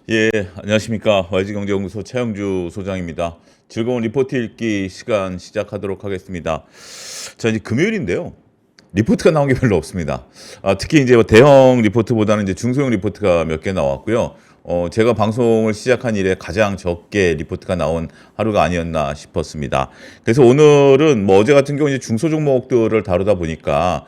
예, 안녕하십니까. YG경제연구소 차영주 소장입니다. 즐거운 리포트 읽기 시간 시작하도록 하겠습니다. 자, 이제 금요일인데요. 리포트가 나온 게 별로 없습니다. 특히 이제 대형 리포트보다는 이제 중소형 리포트가 몇 개 나왔고요. 제가 방송을 시작한 이래 가장 적게 리포트가 나온 하루가 아니었나 싶었습니다. 그래서 오늘은 뭐 어제 같은 경우 이제 중소 종목들을 다루다 보니까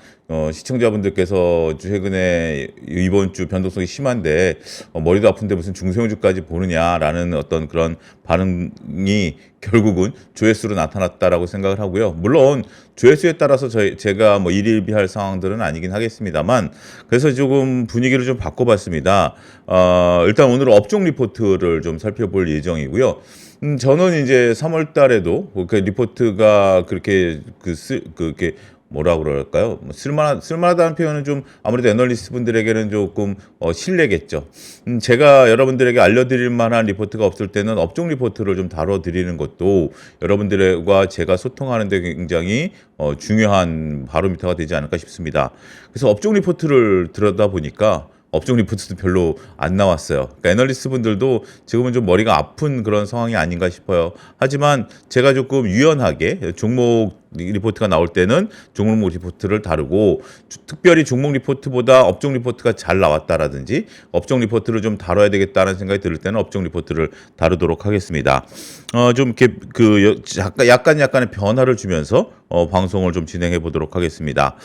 시청자분들께서 최근에 이번 주 변동성이 심한데 머리도 아픈데 무슨 중소형주까지 보느냐라는 어떤 그런 반응이 결국은 조회수로 나타났다라고 생각을 하고요. 물론 조회수에 따라서 제가 뭐 일일비할 상황들은 아니긴 하겠습니다만, 그래서 조금 분위기를 좀 바꿔봤습니다. 일단 오늘 업종 리포트를 좀 살펴볼 예정이고요. 저는 이제 3월 달에도 그 리포트가 그렇게 그렇게 뭐라 그럴까요? 쓸만하다는 표현은 좀 아무래도 애널리스트 분들에게는 조금 실례겠죠. 제가 여러분들에게 알려드릴 만한 리포트가 없을 때는 업종 리포트를 좀 다뤄드리는 것도 여러분들과 제가 소통하는 데 굉장히 중요한 바로미터가 되지 않을까 싶습니다. 그래서 업종 리포트를 들여다보니까 업종 리포트도 별로 안 나왔어요. 그러니까 애널리스트 분들도 지금은 좀 머리가 아픈 그런 상황이 아닌가 싶어요. 하지만 제가 조금 유연하게 종목 리포트가 나올 때는 종목 리포트를 다루고, 특별히 종목 리포트보다 업종 리포트가 잘 나왔다라든지 업종 리포트를 좀 다뤄야 되겠다는 생각이 들 때는 업종 리포트를 다루도록 하겠습니다. 좀 이렇게 약간의 변화를 주면서 방송을 좀 진행해 보도록 하겠습니다.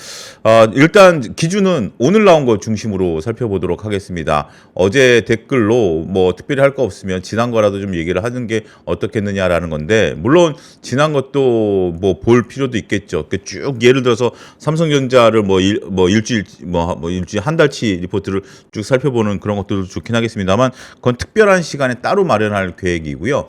일단 기준은 오늘 나온 거 중심으로 살펴보도록 하겠습니다. 어제 댓글로 뭐 특별히 할 거 없으면 지난 거라도 좀 얘기를 하는 게 어떻겠느냐라는 건데, 물론 지난 것도 뭐 볼 필요도 있겠죠. 쭉 예를 들어서 삼성전자를 일주일 한 달치 리포트를 쭉 살펴보는 그런 것들도 좋긴 하겠습니다만, 그건 특별한 시간에 따로 마련할 계획이고요.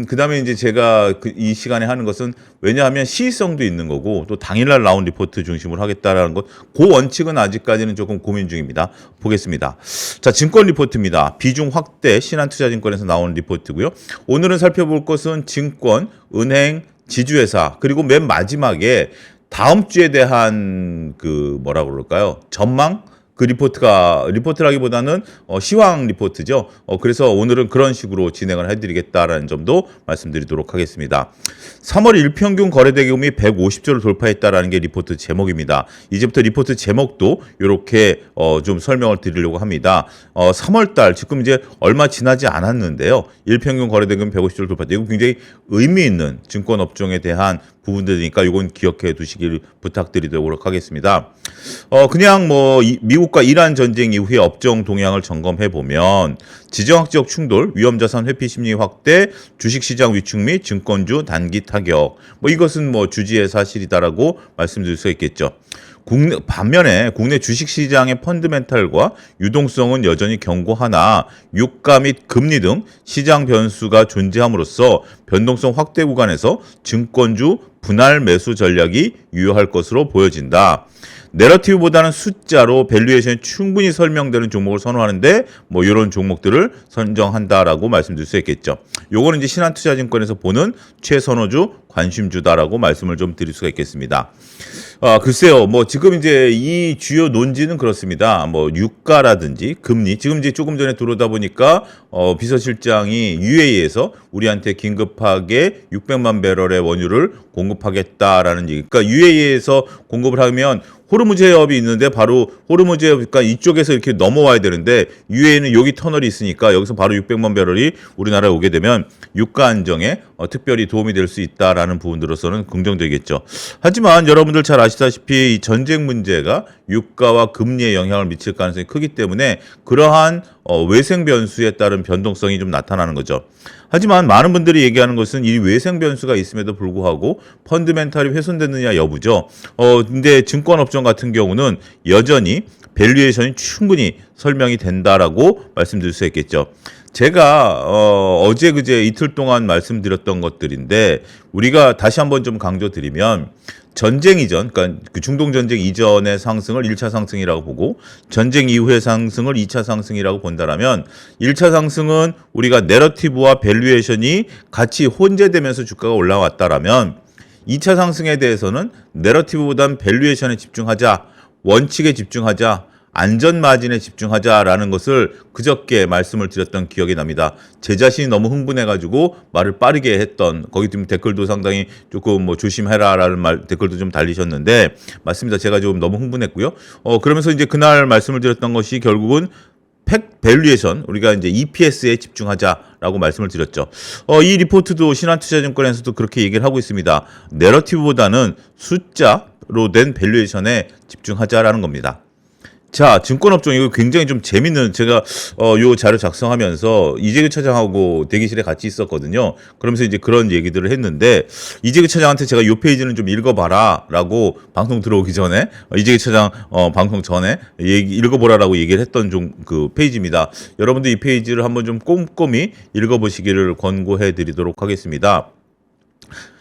그다음에 이제 제가 이 시간에 하는 것은, 왜냐하면 시의성도 있는 거고 또 당일날 나온 리포트 중심으로 하겠다라는 것, 그 원칙은 아직까지는 조금 고민 중입니다. 보겠습니다. 자, 증권 리포트입니다. 비중 확대 신한투자증권에서 나온 리포트고요. 오늘은 살펴볼 것은 증권, 은행, 지주회사, 그리고 맨 마지막에 다음 주에 대한 뭐라 그럴까요? 전망? 그 리포트라기보다는 시황 리포트죠. 그래서 오늘은 그런 식으로 진행을 해드리겠다라는 점도 말씀드리도록 하겠습니다. 3월 일평균 거래대금이 150조를 돌파했다라는 게 리포트 제목입니다. 이제부터 리포트 제목도 이렇게 좀 설명을 드리려고 합니다. 3월 달 지금 이제 얼마 지나지 않았는데요. 일평균 거래대금 150조를 돌파했다. 이거 굉장히 의미 있는 증권 업종에 대한 부분들이니까 이건 기억해 두시길 부탁드리도록 하겠습니다. 그냥 뭐 미국과 이란 전쟁 이후의 업종 동향을 점검해 보면, 지정학적 충돌, 위험자산 회피 심리 확대, 주식시장 위축 및 증권주 단기 타격, 뭐 이것은 뭐 주지의 사실이다라고 말씀드릴 수 있겠죠. 반면에 국내 주식시장의 펀드멘탈과 유동성은 여전히 견고하나 유가 및 금리 등 시장 변수가 존재함으로써 변동성 확대 구간에서 증권주 분할 매수 전략이 유효할 것으로 보여진다. 내러티브보다는 숫자로 밸류에이션이 충분히 설명되는 종목을 선호하는데 뭐 이런 종목들을 선정한다라고 말씀드릴 수 있겠죠. 요거는 이제 신한투자증권에서 보는 최선호주 관심주다라고 말씀을 좀 드릴 수가 있겠습니다. 글쎄요, 뭐 지금 이제 이 주요 논지는 그렇습니다. 뭐 유가라든지 금리, 지금 이제 조금 전에 들어오다 보니까 비서실장이 UAE에서 우리한테 긴급하게 600만 배럴의 원유를 공급하겠다라는 얘기. 그러니까 UAE에서 공급을 하면 호르무즈 해협이 있는데 바로 호르무즈 해협, 그러니까 이쪽에서 이렇게 넘어와야 되는데 UAE는 여기 터널이 있으니까 여기서 바로 600만 배럴이 우리나라에 오게 되면 유가 안정에 특별히 도움이 될 수 있다라는 부분들로서는 긍정적이겠죠. 하지만 여러분들 잘 아시다시피 이 전쟁 문제가 유가와 금리에 영향을 미칠 가능성이 크기 때문에 그러한 외생 변수에 따른 변동성이 좀 나타나는 거죠. 하지만 많은 분들이 얘기하는 것은 이 외생 변수가 있음에도 불구하고 펀드멘탈이 훼손됐느냐 여부죠. 근데 증권 업종 같은 경우는 여전히 밸류에이션이 충분히 설명이 된다라고 말씀드릴 수 있겠죠. 제가 어제 그제 이틀 동안 말씀드렸던 것들인데, 우리가 다시 한번 좀 강조드리면, 전쟁 이전, 그러니까 그 중동 전쟁 이전의 상승을 1차 상승이라고 보고 전쟁 이후의 상승을 2차 상승이라고 본다라면, 1차 상승은 우리가 내러티브와 밸류에이션이 같이 혼재되면서 주가가 올라왔다라면, 2차 상승에 대해서는 내러티브보다는 밸류에이션에 집중하자, 원칙에 집중하자, 안전 마진에 집중하자라는 것을 그저께 말씀을 드렸던 기억이 납니다. 제 자신이 너무 흥분해가지고 말을 빠르게 했던, 거기 좀 댓글도 상당히 조금 뭐 조심해라라는 댓글도 좀 달리셨는데, 맞습니다. 제가 좀 너무 흥분했고요. 그러면서 이제 그날 말씀을 드렸던 것이 결국은 팩 밸류에이션, 우리가 이제 EPS에 집중하자라고 말씀을 드렸죠. 이 리포트도 신한투자증권에서도 그렇게 얘기를 하고 있습니다. 내러티브보다는 숫자로 된 밸류에이션에 집중하자라는 겁니다. 자, 증권업종 이거 굉장히 좀 재밌는, 제가 요 자료 작성하면서 이재규 차장하고 대기실에 같이 있었거든요. 그러면서 이제 그런 얘기들을 했는데, 이재규 차장한테 제가 요 페이지는 좀 읽어봐라라고 방송 들어오기 전에, 이재규 차장 방송 전에 읽어보라라고 얘기를 했던 좀 그 페이지입니다. 여러분들 이 페이지를 한번 좀 꼼꼼히 읽어보시기를 권고해드리도록 하겠습니다.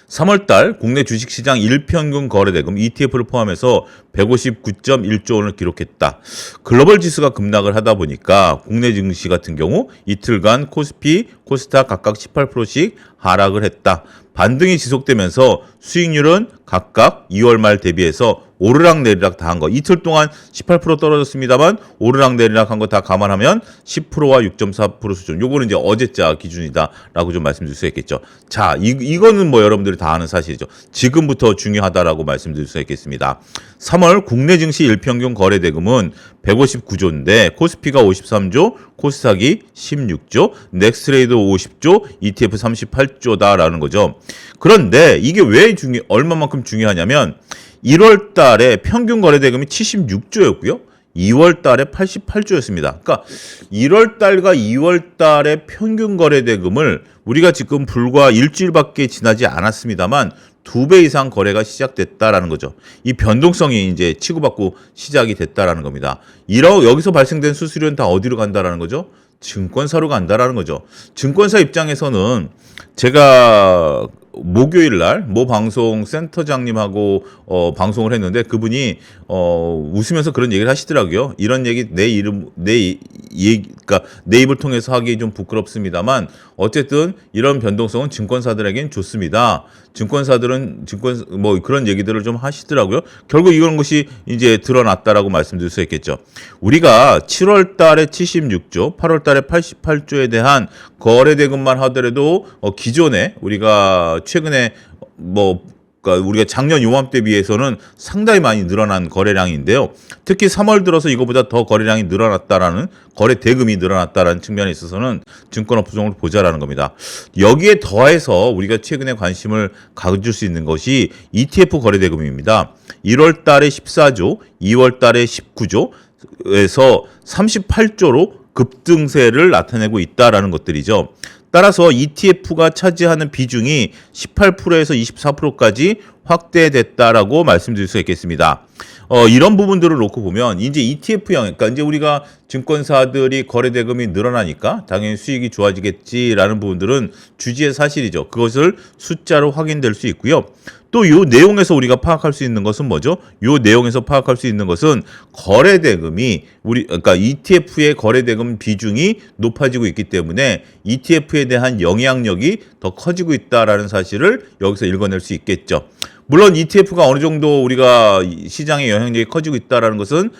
3월달 국내 주식시장 일평균 거래대금 ETF를 포함해서 159.1조 원을 기록했다. 글로벌 지수가 급락을 하다 보니까 국내 증시 같은 경우 이틀간 코스피, 코스닥 각각 18%씩 하락을 했다. 반등이 지속되면서 수익률은 각각 2월 말 대비해서 오르락 내리락 다 한 거. 이틀 동안 18% 떨어졌습니다만 오르락 내리락 한 거 다 감안하면 10%와 6.4% 수준. 요거는 이제 어제자 기준이다라고 좀 말씀드릴 수 있겠죠. 자, 이거는 뭐 여러분들이 다 아는 사실이죠. 지금부터 중요하다라고 말씀드릴 수 있겠습니다. 3월 국내 증시 일평균 거래 대금은 159조인데 코스피가 53조, 코스닥이 16조, 넥스트레이드 50조, ETF 38조다라는 거죠. 그런데 이게 왜 얼마만큼 중요하냐면 1월 달에 평균 거래 대금이 76조였고요. 2월 달에 88조였습니다. 그러니까 1월 달과 2월 달의 평균 거래 대금을 우리가 지금 불과 일주일밖에 지나지 않았습니다만 2배 이상 거래가 시작됐다라는 거죠. 이 변동성이 이제 치고받고 시작이 됐다라는 겁니다. 여기서 발생된 수수료는 다 어디로 간다라는 거죠? 증권사로 간다라는 거죠. 증권사 입장에서는 제가 목요일 날 모 방송 센터장님하고 방송을 했는데 그분이 웃으면서 그런 얘기를 하시더라고요. 이런 얘기 그러니까 내 입을 통해서 하기 좀 부끄럽습니다만 어쨌든 이런 변동성은 증권사들에겐 좋습니다. 증권사들은 뭐 그런 얘기들을 좀 하시더라고요. 결국 이런 것이 이제 드러났다라고 말씀드릴 수 있겠죠. 우리가 7월 달에 76조, 8월 달에 88조에 대한 거래 대금만 하더라도 기존에 우리가 최근에 그러니까 우리가 작년 요맘때 비해서는 상당히 많이 늘어난 거래량인데요. 특히 3월 들어서 이거보다 더 거래량이 늘어났다라는, 거래 대금이 늘어났다라는 측면에 있어서는 증권업종을 보자라는 겁니다. 여기에 더해서 우리가 최근에 관심을 가질 수 있는 것이 ETF 거래 대금입니다. 1월 달에 14조, 2월 달에 19조에서 38조로 급등세를 나타내고 있다라는 것들이죠. 따라서 ETF가 차지하는 비중이 18%에서 24%까지 확대됐다라고 말씀드릴 수 있겠습니다. 이런 부분들을 놓고 보면 이제 ETF형, 그러니까 이제 우리가 증권사들이 거래 대금이 늘어나니까 당연히 수익이 좋아지겠지라는 부분들은 주지의 사실이죠. 그것을 숫자로 확인될 수 있고요. 또 이 내용에서 우리가 파악할 수 있는 것은 뭐죠? 이 내용에서 파악할 수 있는 것은 거래 대금이 그러니까 ETF의 거래 대금 비중이 높아지고 있기 때문에 ETF에 대한 영향력이 더 커지고 있다라는 사실을 여기서 읽어낼 수 있겠죠. 물론 ETF가 어느 정도 우리가 시장의 영향력이 커지고 있다는 것은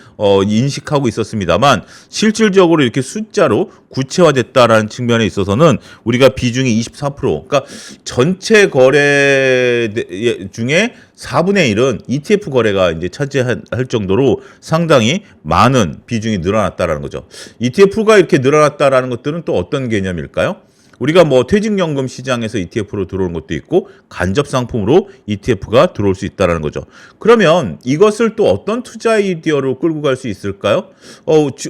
인식하고 있었습니다만 실질적으로 이렇게 숫자로 구체화됐다라는 측면에 있어서는 우리가 비중이 24%, 그러니까 전체 거래 중에 4분의 1은 ETF 거래가 이제 차지할 정도로 상당히 많은 비중이 늘어났다라는 거죠. ETF가 이렇게 늘어났다라는 것들은 또 어떤 개념일까요? 우리가 뭐 퇴직연금 시장에서 ETF로 들어오는 것도 있고 간접 상품으로 ETF가 들어올 수 있다는 거죠. 그러면 이것을 또 어떤 투자 아이디어로 끌고 갈 수 있을까요?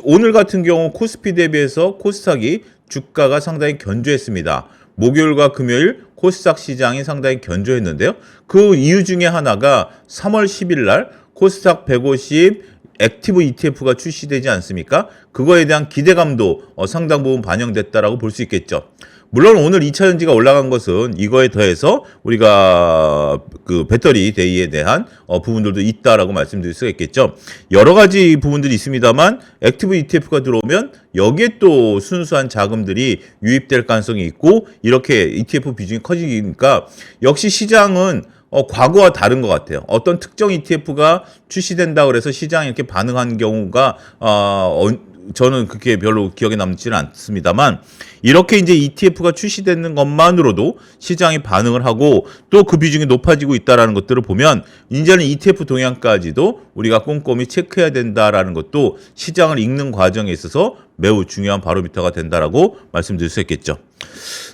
오늘 같은 경우 코스피 대비해서 코스닥이 주가가 상당히 견조했습니다. 목요일과 금요일 코스닥 시장이 상당히 견조했는데요. 그 이유 중에 하나가 3월 10일 날 코스닥 150 액티브 ETF가 출시되지 않습니까? 그거에 대한 기대감도 상당 부분 반영됐다라고 볼 수 있겠죠. 물론 오늘 2차 전지가 올라간 것은 이거에 더해서 우리가 그 배터리 데이에 대한 부분들도 있다라고 말씀드릴 수가 있겠죠. 여러 가지 부분들이 있습니다만 액티브 ETF가 들어오면 여기에 또 순수한 자금들이 유입될 가능성이 있고 이렇게 ETF 비중이 커지니까 역시 시장은 과거와 다른 것 같아요. 어떤 특정 ETF가 출시된다 그래서 시장이 이렇게 반응한 경우가 저는 그렇게 별로 기억에 남지는 않습니다만, 이렇게 이제 ETF가 출시되는 것만으로도 시장이 반응을 하고 또 그 비중이 높아지고 있다라는 것들을 보면 이제는 ETF 동향까지도 우리가 꼼꼼히 체크해야 된다라는 것도 시장을 읽는 과정에 있어서 매우 중요한 바로미터가 된다라고 말씀드릴 수 있겠죠.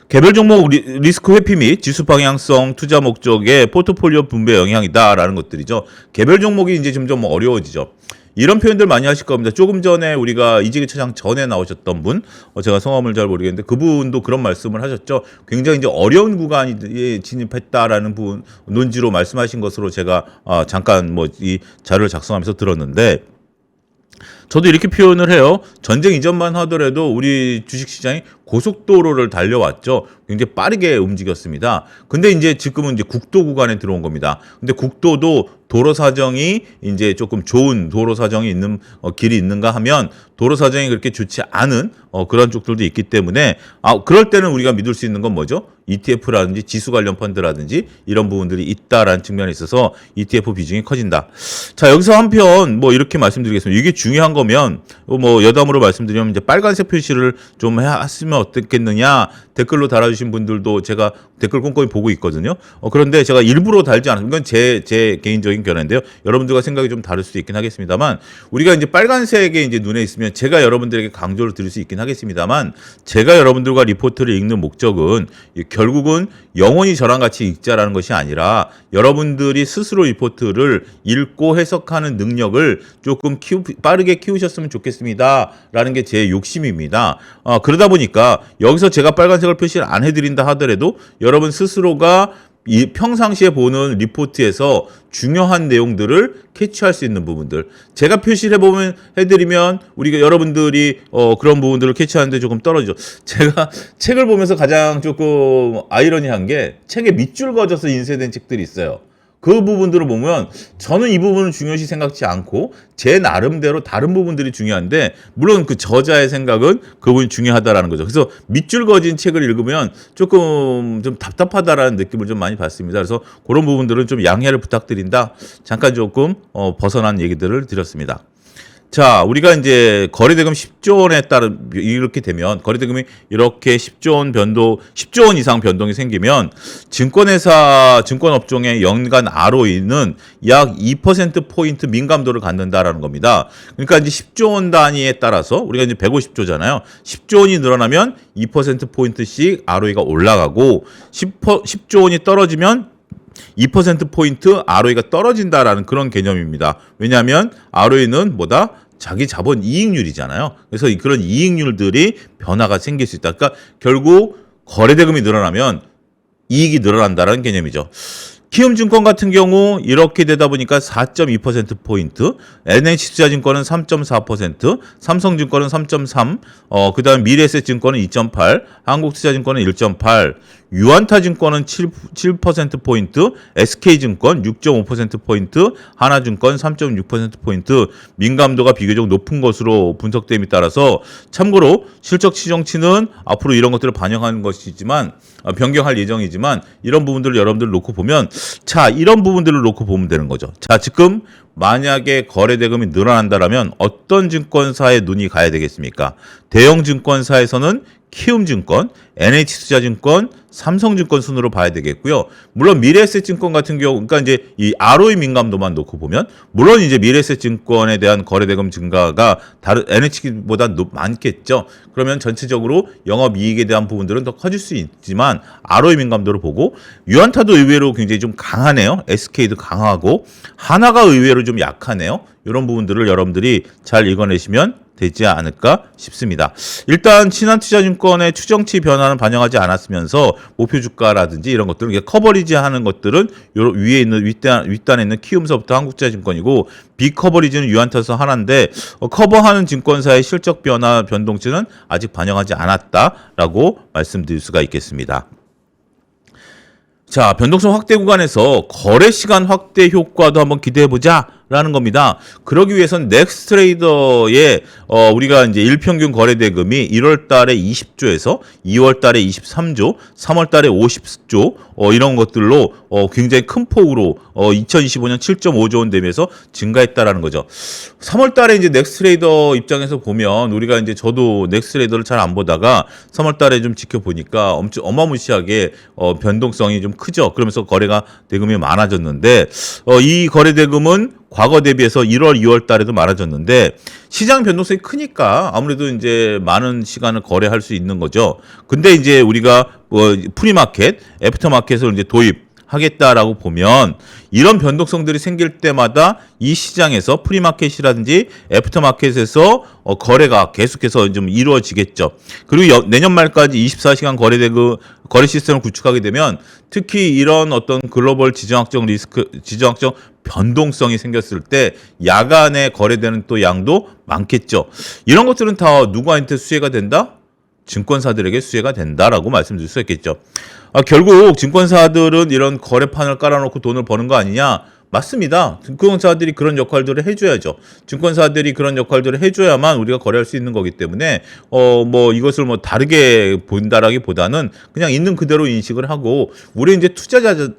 개별 종목 리스크 회피 및 지수 방향성 투자 목적의 포트폴리오 분배 영향이다라는 것들이죠. 개별 종목이 이제 점점 어려워지죠. 이런 표현들 많이 하실 겁니다. 조금 전에 우리가 이재기 차장 전에 나오셨던 분, 제가 성함을 잘 모르겠는데 그분도 그런 말씀을 하셨죠. 굉장히 이제 어려운 구간에 진입했다라는 부분 논지로 말씀하신 것으로 제가 잠깐 이 자료를 작성하면서 들었는데, 저도 이렇게 표현을 해요. 전쟁 이전만 하더라도 우리 주식시장이 고속도로를 달려왔죠. 굉장히 빠르게 움직였습니다. 근데 이제 지금은 이제 국도 구간에 들어온 겁니다. 근데 국도도 도로 사정이 이제 조금 좋은 도로 사정이 있는 길이 있는가 하면 도로 사정이 그렇게 좋지 않은 그런 쪽들도 있기 때문에 그럴 때는 우리가 믿을 수 있는 건 뭐죠? ETF라든지 지수 관련 펀드라든지 이런 부분들이 있다라는 측면에 있어서 ETF 비중이 커진다. 자, 여기서 한편 이렇게 말씀드리겠습니다. 이게 중요한 거면 여담으로 말씀드리면 이제 빨간색 표시를 좀 했으면 어떻겠느냐 댓글로 달아주신 분들도 제가 댓글 꼼꼼히 보고 있거든요. 그런데 제가 일부러 달지 않은 건 제 개인적인 견해인데요. 여러분들과 생각이 좀 다를 수도 있긴 하겠습니다만, 우리가 이제 빨간색에 이제 눈에 있으면 제가 여러분들에게 강조를 드릴 수 있긴 하겠습니다만, 제가 여러분들과 리포트를 읽는 목적은 결국은 영원히 저랑 같이 읽자라는 것이 아니라 여러분들이 스스로 리포트를 읽고 해석하는 능력을 조금 빠르게 키우셨으면 좋겠습니다라는 게 제 욕심입니다. 그러다 보니까 여기서 제가 빨간색을 표시를 안 해드린다 하더라도 여러분 스스로가 이 평상시에 보는 리포트에서 중요한 내용들을 캐치할 수 있는 부분들, 제가 표시를 해드리면 우리가 여러분들이 그런 부분들을 캐치하는데 조금 떨어지죠. 제가 책을 보면서 가장 조금 아이러니한 게 책에 밑줄 그어져서 인쇄된 책들이 있어요. 그 부분들을 보면 저는 이 부분을 중요시 생각지 않고 제 나름대로 다른 부분들이 중요한데, 물론 그 저자의 생각은 그 부분이 중요하다라는 거죠. 그래서 밑줄 그어진 책을 읽으면 조금 좀 답답하다라는 느낌을 좀 많이 받습니다. 그래서 그런 부분들은 좀 양해를 부탁드린다. 잠깐 조금 벗어난 얘기들을 드렸습니다. 자, 우리가 이제 거래대금 10조 원에 따른 이렇게 되면 거래대금이 이렇게 10조 원 이상 변동이 생기면 증권회사 증권업종의 연간 ROE는 약 2% 포인트 민감도를 갖는다라는 겁니다. 그러니까 이제 10조 원 단위에 따라서 우리가 이제 150조잖아요. 10조 원이 늘어나면 2% 포인트씩 ROE가 올라가고 10조 원이 떨어지면 2%포인트 ROE가 떨어진다라는 그런 개념입니다. 왜냐하면 ROE는 자기 자본 이익률이잖아요. 그래서 그런 이익률들이 변화가 생길 수 있다. 그러니까 결국 거래대금이 늘어나면 이익이 늘어난다는 개념이죠. 키움증권 같은 경우 이렇게 되다 보니까 4.2%포인트, NH투자증권은 3.4%, 삼성증권은 3.3%, 그 다음 미래에셋증권은 2.8%, 한국투자증권은 1.8%, 유한타증권은 7%포인트, SK증권 6.5%포인트, 하나증권 3.6%포인트, 민감도가 비교적 높은 것으로 분석됨에 따라서 참고로 실적 추정치는 앞으로 이런 것들을 반영하는 것이지만 변경할 예정이지만 이런 부분들을 여러분들 놓고 보면 이런 부분들을 놓고 보면 되는 거죠. 자, 지금 만약에 거래대금이 늘어난다라면 어떤 증권사에 눈이 가야 되겠습니까? 대형 증권사에서는 키움증권, NH투자증권, 삼성증권 순으로 봐야 되겠고요. 물론 미래에셋증권 같은 경우, 그러니까 이제 이 ROE 민감도만 놓고 보면, 물론 이제 미래에셋증권에 대한 거래대금 증가가 다른 NH보다 많겠죠. 그러면 전체적으로 영업이익에 대한 부분들은 더 커질 수 있지만 ROE 민감도를 보고, 유한타도 의외로 굉장히 좀 강하네요. SK도 강하고 하나가 의외로 좀 약하네요. 이런 부분들을 여러분들이 잘 읽어내시면 되지 않을까 싶습니다. 일단 신한투자증권의 추정치 변화는 반영하지 않았으면서 목표 주가라든지 이런 것들은 커버리지하는 것들은 위에 있는 윗단에 있는 키움서부터 한국투자증권이고, 비커버리지는 유한타서 하나인데 커버하는 증권사의 실적 변화 변동치는 아직 반영하지 않았다라고 말씀드릴 수가 있겠습니다. 자, 변동성 확대 구간에서 거래 시간 확대 효과도 한번 기대해보자 라는 겁니다. 그러기 위해선 넥스트레이더의 우리가 이제 일평균 거래 대금이 1월 달에 20조에서 2월 달에 23조, 3월 달에 50조 이런 것들로 굉장히 큰 폭으로 2025년 7.5조 원 대비해서 증가했다라는 거죠. 3월 달에 이제 넥스트레이더 입장에서 보면 우리가 이제 저도 넥스트레이더를 잘 안 보다가 3월 달에 좀 지켜보니까 엄청 어마무시하게 변동성이 좀 크죠. 그러면서 거래가 대금이 많아졌는데 이 거래 대금은 과거 대비해서 1월, 2월 달에도 많아졌는데 시장 변동성이 크니까 아무래도 이제 많은 시간을 거래할 수 있는 거죠. 근데 이제 우리가 프리마켓, 애프터마켓을 이제 도입하겠다라고 보면 이런 변동성들이 생길 때마다 이 시장에서 프리마켓이라든지 애프터마켓에서 거래가 계속해서 좀 이루어지겠죠. 그리고 내년 말까지 24시간 거래 시스템을 구축하게 되면 특히 이런 어떤 글로벌 지정학적 리스크, 지정학적 변동성이 생겼을 때 야간에 거래되는 또 양도 많겠죠. 이런 것들은 다 누구한테 수혜가 된다? 증권사들에게 수혜가 된다라고 말씀드릴 수 있겠죠. 결국 증권사들은 이런 거래판을 깔아놓고 돈을 버는 거 아니냐? 맞습니다. 증권사들이 그런 역할들을 해줘야죠. 증권사들이 그런 역할들을 해줘야만 우리가 거래할 수 있는 거기 때문에 뭐 이것을 뭐 다르게 본다라기보다는 그냥 있는 그대로 인식을 하고 우리 이제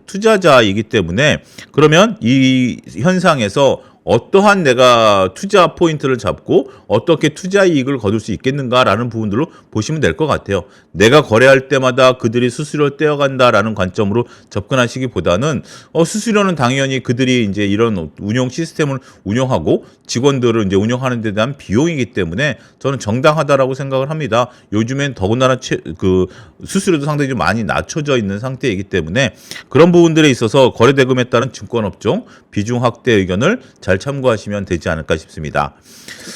투자자이기 때문에 그러면 이 현상에서 어떠한 내가 투자 포인트를 잡고 어떻게 투자 이익을 거둘 수 있겠는가라는 부분들로 보시면 될 것 같아요. 내가 거래할 때마다 그들이 수수료를 떼어간다라는 관점으로 접근하시기보다는 수수료는 당연히 그들이 이제 이런 운영 시스템을 운영하고 직원들을 이제 운영하는 데 대한 비용이기 때문에 저는 정당하다라고 생각을 합니다. 요즘엔 더군다나 그 수수료도 상당히 좀 많이 낮춰져 있는 상태이기 때문에 그런 부분들에 있어서 거래 대금에 따른 증권업종 비중 확대 의견을 잘 참고하시면 되지 않을까 싶습니다.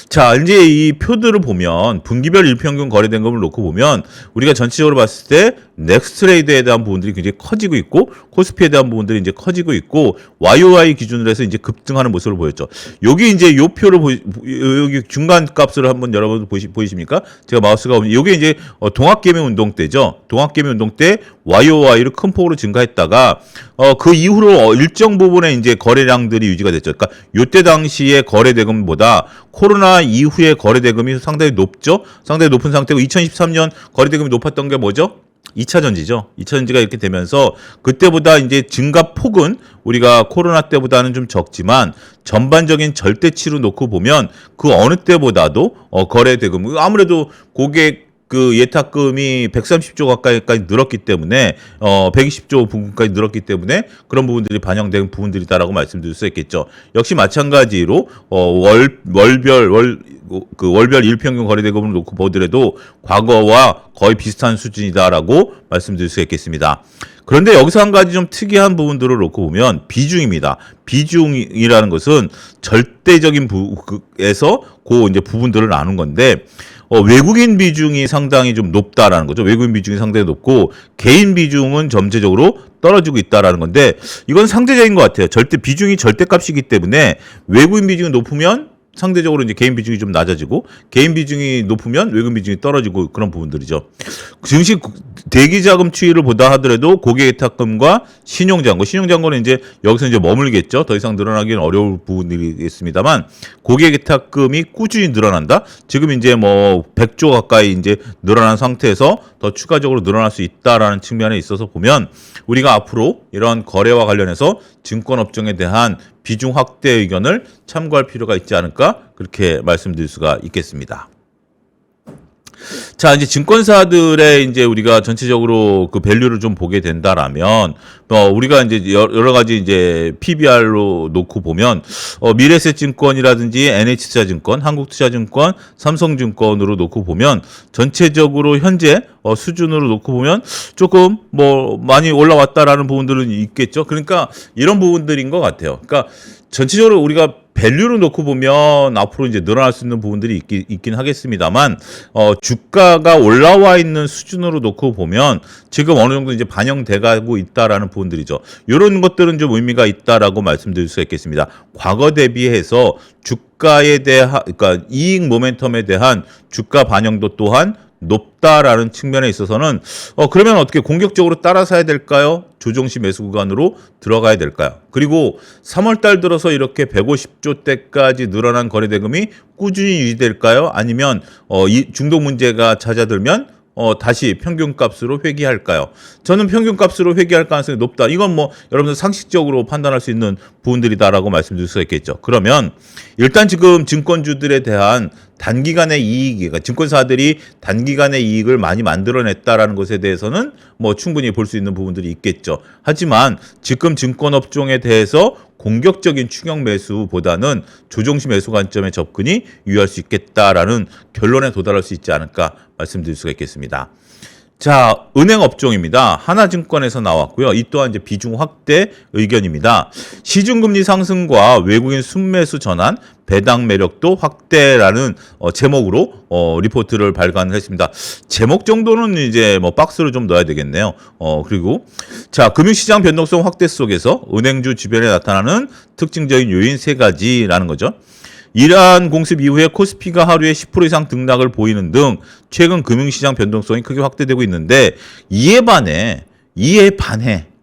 자, 이제 이 표들을 보면 분기별 일평균 거래 대금을 놓고 보면 우리가 전체적으로 봤을 때 넥스트레이드에 대한 부분들이 굉장히 커지고 있고 코스피에 대한 부분들이 이제 커지고 있고 YOY 기준으로 해서 이제 급등하는 모습을 보였죠. 여기 이제 요 표를 여기 중간 값을 한번 여러분 보이십니까? 제가 마우스가 오면 요게 이제 동학개미 운동 때죠. 동학개미 운동 때 YOY를 큰 폭으로 증가했다가 그 이후로 일정 부분의 이제 거래량들이 유지가 됐죠. 그러니까 요때 당시의 거래 대금보다 코로나 이후의 거래 대금이 상당히 높죠. 상당히 높은 상태고 2013년 거래 대금이 높았던 게 뭐죠? 2차 전지죠. 2차 전지가 이렇게 되면서 그때보다 이제 증가 폭은 우리가 코로나 때보다는 좀 적지만 전반적인 절대치로 놓고 보면 그 어느 때보다도 거래 대금 아무래도 고객 그 예탁금이 130조 가까이까지 늘었기 때문에 120조 부분까지 늘었기 때문에 그런 부분들이 반영된 부분들이다라고 말씀드릴 수 있겠죠. 역시 마찬가지로 월별 일평균 거래대금을 놓고 보더라도 과거와 거의 비슷한 수준이다라고 말씀드릴 수 있겠습니다. 그런데 여기서 한 가지 좀 특이한 부분들을 놓고 보면 비중입니다. 비중이라는 것은 절대적인 부에서 그 이제 부분들을 나눈 건데 외국인 비중이 상당히 좀 높다라는 거죠. 외국인 비중이 상당히 높고 개인 비중은 점체적으로 떨어지고 있다라는 건데 이건 상대적인 것 같아요. 비중이 절대값이기 때문에 외국인 비중이 높으면 상대적으로 이제 개인 비중이 좀 낮아지고 개인 비중이 높으면 외국인 비중이 떨어지고 그런 부분들이죠. 증시 대기 자금 추이를 보다 하더라도 고객 예탁금과 신용잔고는 이제 여기서 이제 머물겠죠. 더 이상 늘어나기는 어려울 부분이겠습니다만 고객 예탁금이 꾸준히 늘어난다. 지금 이제 뭐 100조 가까이 이제 늘어난 상태에서 더 추가적으로 늘어날 수 있다라는 측면에 있어서 보면 우리가 앞으로 이런 거래와 관련해서 증권업종에 대한 비중 확대 의견을 참고할 필요가 있지 않을까 그렇게 말씀드릴 수가 있겠습니다. 자, 이제 증권사들의 이제 우리가 전체적으로 그 밸류를 좀 보게 된다라면, 우리가 이제 여러 가지 이제 PBR로 놓고 보면, 미래에셋증권이라든지 NH투자증권, 한국투자증권, 삼성증권으로 놓고 보면, 전체적으로 현재 수준으로 놓고 보면 조금 뭐 많이 올라왔다라는 부분들은 있겠죠. 그러니까 이런 부분들인 것 같아요. 그러니까 전체적으로 우리가 밸류를 놓고 보면 앞으로 이제 늘어날 수 있는 부분들이 있긴 하겠습니다만, 주가가 올라와 있는 수준으로 놓고 보면 지금 어느 정도 이제 반영돼 가고 있다라는 부분들이죠. 이런 것들은 좀 의미가 있다라고 말씀드릴 수 있겠습니다. 과거 대비해서 주가에 대한, 그러니까 이익 모멘텀에 대한 주가 반영도 또한 높다라는 측면에 있어서는 그러면 어떻게 공격적으로 따라 사야 될까요? 조정시 매수 구간으로 들어가야 될까요? 그리고 3월 달 들어서 이렇게 150조 대까지 늘어난 거래 대금이 꾸준히 유지될까요? 아니면 이 중독 문제가 잦아들면 다시 평균값으로 회귀할까요? 저는 평균값으로 회귀할 가능성이 높다. 이건 뭐 여러분들 상식적으로 판단할 수 있는 부분들이다라고 말씀드릴 수가 있겠죠. 그러면 일단 지금 증권주들에 대한 단기간의 이익, 그러니까 증권사들이 단기간의 이익을 많이 만들어냈다라는 것에 대해서는 뭐 충분히 볼 수 있는 부분들이 있겠죠. 하지만 지금 증권업종에 대해서 공격적인 추격 매수보다는 조정시 매수 관점의 접근이 유효할 수 있겠다라는 결론에 도달할 수 있지 않을까 말씀드릴 수가 있겠습니다. 자, 은행 업종입니다. 하나증권에서 나왔고요. 이 또한 이제 비중 확대 의견입니다. 시중금리 상승과 외국인 순매수 전환, 배당 매력도 확대라는 제목으로 리포트를 발간을 했습니다. 제목 정도는 이제 뭐 박스로 좀 넣어야 되겠네요. 그리고 자, 금융시장 변동성 확대 속에서 은행주 주변에 나타나는 특징적인 요인 세 가지라는 거죠. 이러한 공습 이후에 코스피가 하루에 10% 이상 등락을 보이는 등 최근 금융시장 변동성이 크게 확대되고 있는데 이에 반해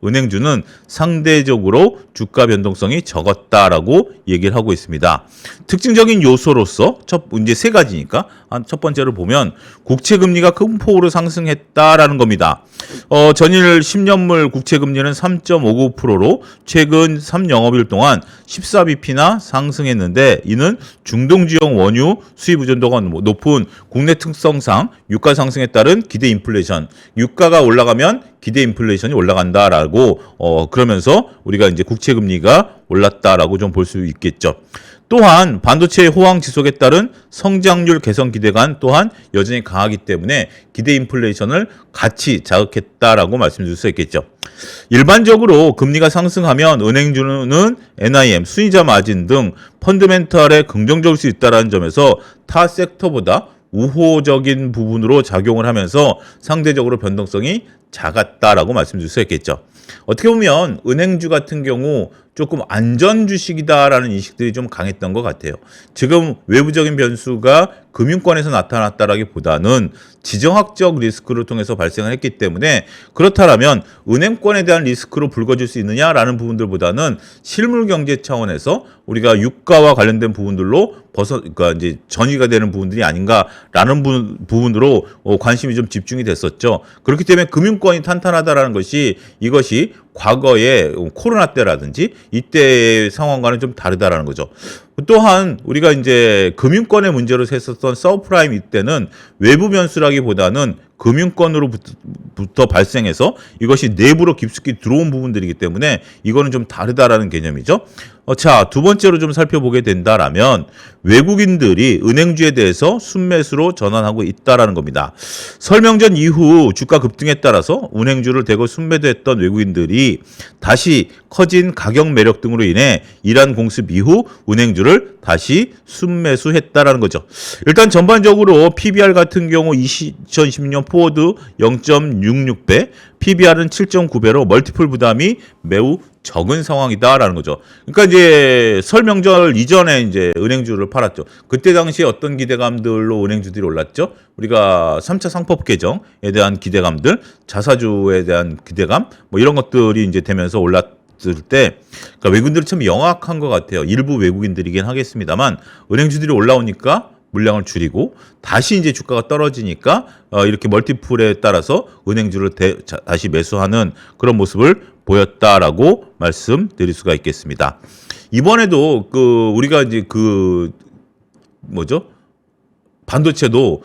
은행주는 상대적으로 주가 변동성이 적었다라고 얘기를 하고 있습니다. 특징적인 요소로서 이제 세 가지니까 첫 번째로 보면 국채 금리가 큰 폭으로 상승했다라는 겁니다. 전일 10년물 국채 금리는 3.59%로 최근 3영업일 동안 14bp나 상승했는데 이는 중동지역 원유 수입 의존도가 높은 국내 특성상 유가 상승에 따른 기대 인플레이션, 유가가 올라가면 기대 인플레이션이 올라간다라고 그러면서 우리가 이제 국채 금리가 올랐다라고 좀 볼 수 있겠죠. 또한 반도체의 호황 지속에 따른 성장률 개선 기대감 또한 여전히 강하기 때문에 기대 인플레이션을 같이 자극했다라고 말씀드릴 수 있겠죠. 일반적으로 금리가 상승하면 은행주는 NIM, 순이자 마진 등 펀드멘털에 긍정적일 수 있다는 점에서 타 섹터보다 우호적인 부분으로 작용을 하면서 상대적으로 변동성이 작았다라고 말씀드릴 수 있겠죠. 어떻게 보면 은행주 같은 경우 조금 안전 주식이다라는 인식들이 좀 강했던 것 같아요. 지금 외부적인 변수가 금융권에서 나타났다라기보다는 지정학적 리스크를 통해서 발생을 했기 때문에 그렇다면 은행권에 대한 리스크로 불거질 수 있느냐라는 부분들보다는 실물 경제 차원에서 우리가 유가와 관련된 부분들로 그러니까 이제 전이가 되는 부분들이 아닌가라는 부분으로 관심이 좀 집중이 됐었죠. 그렇기 때문에 금융권이 탄탄하다라는 것이 이것이 과거에 코로나 때라든지 이때의 상황과는 좀 다르다라는 거죠. 또한 우리가 이제 금융권의 문제로 했었던 서브프라임 이때는 외부 변수라기보다는 금융권으로부터 발생해서 이것이 내부로 깊숙이 들어온 부분들이기 때문에 이거는 좀 다르다라는 개념이죠. 자, 두 번째로 좀 살펴보게 된다라면 외국인들이 은행주에 대해서 순매수로 전환하고 있다라는 겁니다. 설 명절 이후 주가 급등에 따라서 은행주를 대거 순매도했던 외국인들이 다시 커진 가격 매력 등으로 인해 이란 공습 이후 은행주를 다시 순매수했다라는 거죠. 일단 전반적으로 PBR 같은 경우 2020년 포워드 0.66배, PBR은 7.9배로 멀티플 부담이 매우 적은 상황이다라는 거죠. 그러니까 이제 설 명절 이전에 이제 은행주를 팔았죠. 그때 당시에 어떤 기대감들로 은행주들이 올랐죠? 우리가 3차 상법 개정에 대한 기대감들, 자사주에 대한 기대감, 뭐 이런 것들이 이제 되면서 올랐을 때, 그러니까 외국인들이 참 영악한 것 같아요. 일부 외국인들이긴 하겠습니다만 은행주들이 올라오니까 물량을 줄이고 다시 이제 주가가 떨어지니까 이렇게 멀티플에 따라서 은행주를 다시 매수하는 그런 모습을 보였다라고 말씀드릴 수가 있겠습니다. 이번에도 우리가 이제 반도체도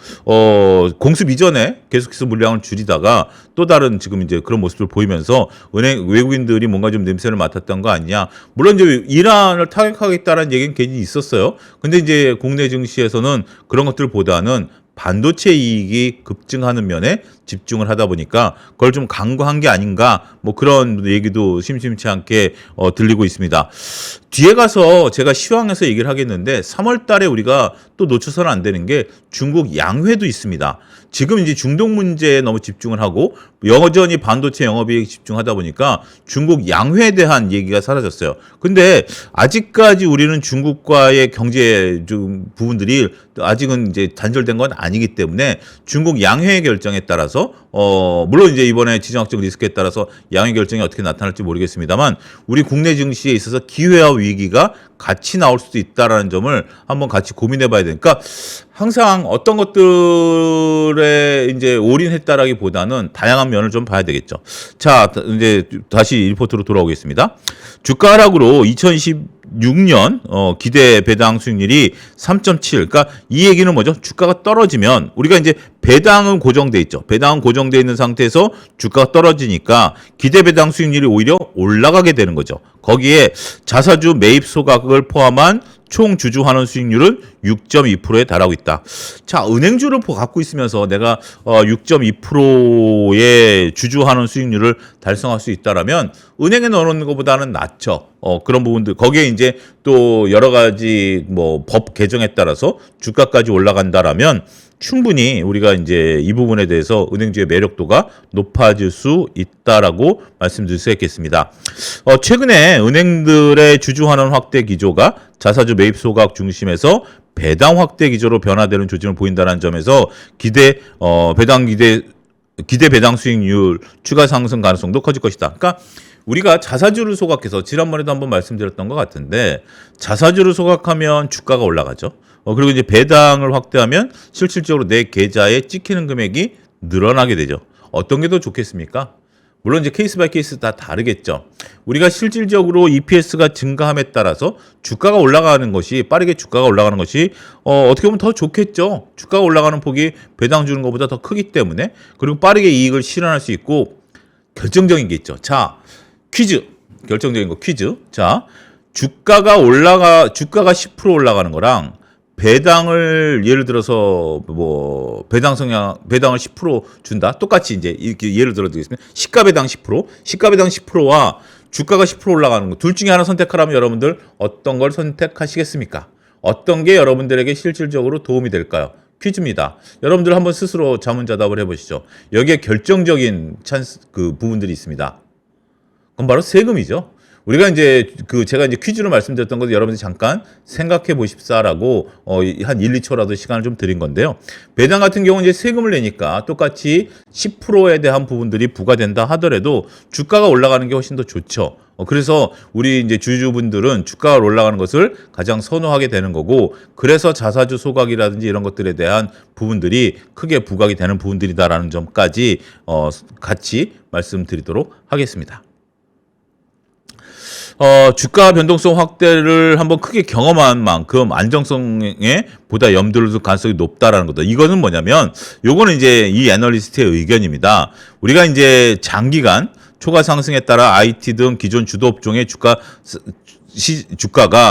공습 이전에 계속해서 물량을 줄이다가 또 다른 지금 이제 그런 모습을 보이면서 외국인들이 뭔가 좀 냄새를 맡았던 거 아니냐. 물론 이제 이란을 타격하겠다라는 얘기는 괜히 있었어요. 근데 이제 국내 증시에서는 그런 것들보다는 반도체 이익이 급증하는 면에 집중을 하다 보니까 그걸 좀 간과한 게 아닌가 뭐 그런 얘기도 심심치 않게 들리고 있습니다. 뒤에 가서 제가 시황에서 얘기를 하겠는데 3월 달에 우리가 또 놓쳐서는 안 되는 게 중국 양회도 있습니다. 지금 이제 중동 문제에 너무 집중을 하고 여전히 반도체 영업이익에 집중하다 보니까 중국 양회에 대한 얘기가 사라졌어요. 근데 아직까지 우리는 중국과의 경제 좀 부분들이 아직은 이제 단절된 건 아니기 때문에 중국 양회 결정에 따라서 물론 이제 이번에 지정학적 리스크에 따라서 양회 결정이 어떻게 나타날지 모르겠습니다만 우리 국내 증시에 있어서 기회와 위기가 같이 나올 수도 있다라는 점을 한번 같이 고민해 봐야 되니까 항상 어떤 것들에 이제 올인했다라기보다는 다양한 면을 좀 봐야 되겠죠. 자, 이제 다시 리포트로 돌아오겠습니다. 주가 하락으로 2016년 기대 배당 수익률이 3.7. 그러니까 이 얘기는 뭐죠? 주가가 떨어지면 우리가 이제 배당은 고정돼 있죠. 배당은 고정돼 있는 상태에서 주가가 떨어지니까 기대 배당 수익률이 오히려 올라가게 되는 거죠. 거기에 자사주 매입 소각을 포함한 총 주주 환원 수익률은 6.2%에 달하고 있다. 자, 은행주를 갖고 있으면서 내가 6.2%의 주주 환원 수익률을 달성할 수 있다라면 은행에 넣어놓는 것보다는 낫죠. 그런 부분들 거기에 이제 또 여러 가지 뭐 법 개정에 따라서 주가까지 올라간다라면 충분히 우리가 이제 이 부분에 대해서 은행주의 매력도가 높아질 수 있다라고 말씀드릴 수 있겠습니다. 최근에 은행들의 주주 환원 확대 기조가 자사주 매입 소각 중심에서 배당 확대 기조로 변화되는 조짐을 보인다는 점에서 기대 배당 수익률 추가 상승 가능성도 커질 것이다. 그러니까 우리가 자사주를 소각해서 지난번에도 한번 말씀드렸던 것 같은데 자사주를 소각하면 주가가 올라가죠. 그리고 이제 배당을 확대하면 실질적으로 내 계좌에 찍히는 금액이 늘어나게 되죠. 어떤 게 더 좋겠습니까? 물론 이제 케이스 바이 케이스 다 다르겠죠. 우리가 실질적으로 EPS가 증가함에 따라서 주가가 올라가는 것이 빠르게 주가가 올라가는 것이 어떻게 보면 더 좋겠죠. 주가가 올라가는 폭이 배당 주는 것보다 더 크기 때문에 그리고 빠르게 이익을 실현할 수 있고 결정적인 게 있죠. 자, 퀴즈. 결정적인 거 퀴즈. 자, 주가가 10% 올라가는 거랑 배당을 예를 들어서 뭐 배당을 10% 준다. 똑같이 이제 이렇게 예를 들어 드리겠습니다. 시가배당 10%, 시가배당 10%와 주가가 10% 올라가는 거 둘 중에 하나 선택하라면 여러분들 어떤 걸 선택하시겠습니까? 어떤 게 여러분들에게 실질적으로 도움이 될까요? 퀴즈입니다. 여러분들 한번 스스로 자문자답을 해보시죠. 여기에 결정적인 부분들이 있습니다. 그건 바로 세금이죠. 우리가 이제 제가 이제 퀴즈로 말씀드렸던 것도 여러분들이 잠깐 생각해 보십사라고 한 1, 2초라도 시간을 좀 드린 건데요. 배당 같은 경우는 이제 세금을 내니까 똑같이 10%에 대한 부분들이 부과된다 하더라도 주가가 올라가는 게 훨씬 더 좋죠. 그래서 우리 이제 주주분들은 주가가 올라가는 것을 가장 선호하게 되는 거고 그래서 자사주 소각이라든지 이런 것들에 대한 부분들이 크게 부각이 되는 부분들이다라는 점까지 같이 말씀드리도록 하겠습니다. 주가 변동성 확대를 한번 크게 경험한 만큼 안정성에 보다 염두를 둘 가능성이 높다라는 거다. 이거는 뭐냐면, 요거는 이제 이 애널리스트의 의견입니다. 우리가 이제 장기간 초과 상승에 따라 IT 등 기존 주도 업종의 주가가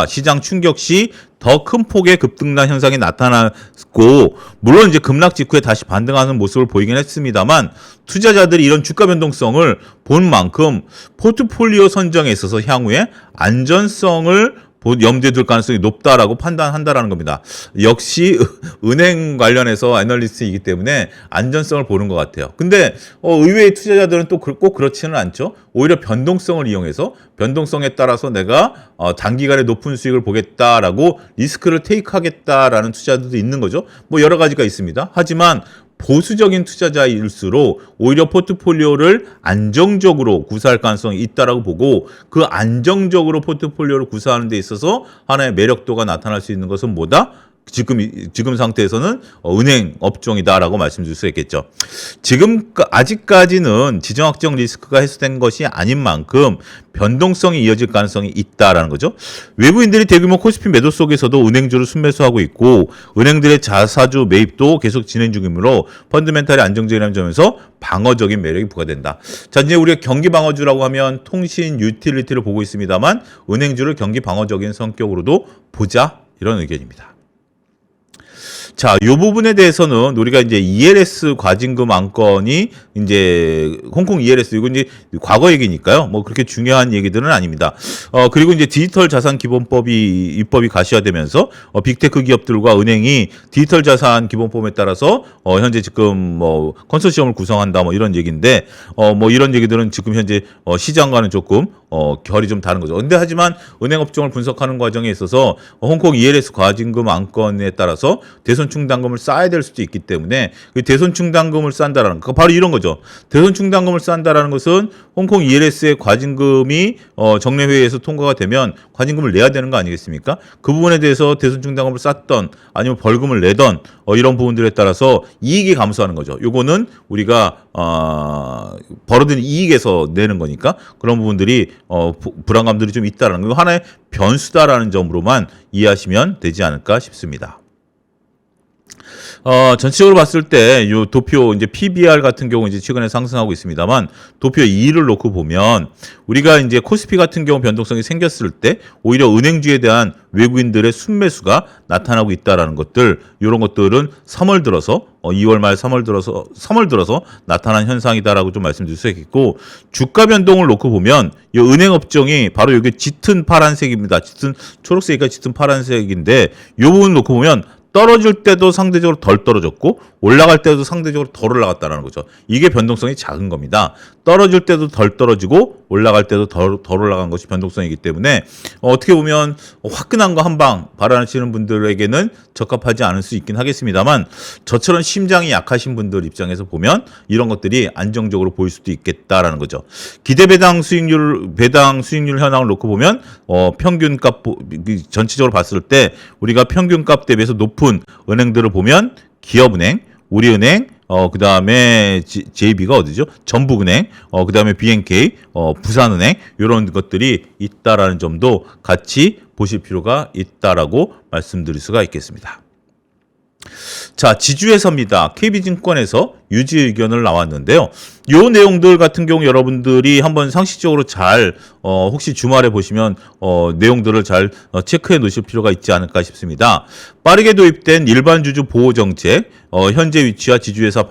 시장 충격 시 더 큰 폭의 급등난 현상이 나타났고 물론 이제 급락 직후에 다시 반등하는 모습을 보이긴 했습니다만 투자자들이 이런 주가 변동성을 본 만큼 포트폴리오 선정에 있어서 향후에 안전성을 염두에 둘 가능성이 높다라고 판단한다라는 겁니다. 역시 은행 관련해서 애널리스트이기 때문에 안전성을 보는 것 같아요. 근데 의외의 투자자들은 또 꼭 그렇지는 않죠. 오히려 변동성을 이용해서 변동성에 따라서 내가 단기간에 높은 수익을 보겠다라고 리스크를 테이크하겠다라는 투자자들도 있는 거죠. 뭐 여러 가지가 있습니다. 하지만 보수적인 투자자일수록 오히려 포트폴리오를 안정적으로 구사할 가능성이 있다라고 보고 그 안정적으로 포트폴리오를 구사하는 데 있어서 하나의 매력도가 나타날 수 있는 것은 뭐다? 지금 상태에서는 은행 업종이다라고 말씀드릴 수 있겠죠. 아직까지는 지정학적 리스크가 해소된 것이 아닌 만큼 변동성이 이어질 가능성이 있다라는 거죠. 외부인들이 대규모 코스피 매도 속에서도 은행주를 순매수하고 있고 은행들의 자사주 매입도 계속 진행 중이므로 펀드멘탈이 안정적이라는 점에서 방어적인 매력이 부과된다. 자, 이제 우리가 경기 방어주라고 하면 통신, 유틸리티를 보고 있습니다만 은행주를 경기 방어적인 성격으로도 보자 이런 의견입니다. 자, 요 부분에 대해서는 우리가 이제 ELS 과징금 안건이 이제 홍콩 ELS 이거 이제 과거 얘기니까요. 뭐 그렇게 중요한 얘기들은 아닙니다. 그리고 이제 디지털 자산 기본법이 입법이 가시화되면서 빅테크 기업들과 은행이 디지털 자산 기본법에 따라서 현재 지금 뭐 컨소시엄을 구성한다 뭐 이런 얘기인데 뭐 이런 얘기들은 지금 현재 시장과는 조금 결이 좀 다른 거죠. 근데 하지만 은행 업종을 분석하는 과정에 있어서 홍콩 ELS 과징금 안건에 따라서 대손 충당금을 쌓아야 될 수도 있기 때문에 그 대손 충당금을 싼다라는 거 바로 이런 거죠. 대손 충당금을 싼다라는 것은 홍콩 ELS의 과징금이 정례회의에서 통과가 되면 과징금을 내야 되는 거 아니겠습니까? 그 부분에 대해서 대손 충당금을 쌌던 아니면 벌금을 내던 이런 부분들에 따라서 이익이 감소하는 거죠. 요거는 우리가 벌어들인 이익에서 내는 거니까 그런 부분들이 불안감들이 좀 있다라는 거 하나의 변수다라는 점으로만 이해하시면 되지 않을까 싶습니다. 전체적으로 봤을 때 요 도표 이제 PBR 같은 경우 이제 최근에 상승하고 있습니다만 도표 2를 놓고 보면 우리가 이제 코스피 같은 경우 변동성이 생겼을 때 오히려 은행주에 대한 외국인들의 순매수가 나타나고 있다라는 것들 이런 것들은 3월 들어서 2월 말 3월 들어서 나타난 현상이다라고 좀 말씀드릴 수 있겠고 주가 변동을 놓고 보면 이 은행 업종이 바로 여기 짙은 파란색입니다. 짙은 초록색이니까 짙은 파란색인데 이 부분 놓고 보면 떨어질 때도 상대적으로 덜 떨어졌고 올라갈 때도 상대적으로 덜 올라갔다는 거죠. 이게 변동성이 작은 겁니다. 떨어질 때도 덜 떨어지고 올라갈 때도 덜 올라간 것이 변동성이기 때문에 어떻게 보면 화끈한 거 한 방 바라시는 분들에게는 적합하지 않을 수 있긴 하겠습니다만 저처럼 심장이 약하신 분들 입장에서 보면 이런 것들이 안정적으로 보일 수도 있겠다라는 거죠. 기대 배당 수익률 현황을 놓고 보면 평균값 전체적으로 봤을 때 우리가 평균값 대비해서 높은 은행들을 보면 기업은행, 우리은행, 그 다음에 JB가 어디죠? 전북은행, 그 다음에 BNK, 부산은행, 이런 것들이 있다라는 점도 같이 보실 필요가 있다라고 말씀드릴 수가 있겠습니다. 자, 지주회사입니다. KB증권에서 유지 의견을 나왔는데요. 요 내용들 같은 경우 여러분들이 한번 상식적으로 잘 혹시 주말에 보시면 내용들을 잘 체크해 놓으실 필요가 있지 않을까 싶습니다. 빠르게 도입된 일반 주주 보호 정책, 현재 위치와 지주회사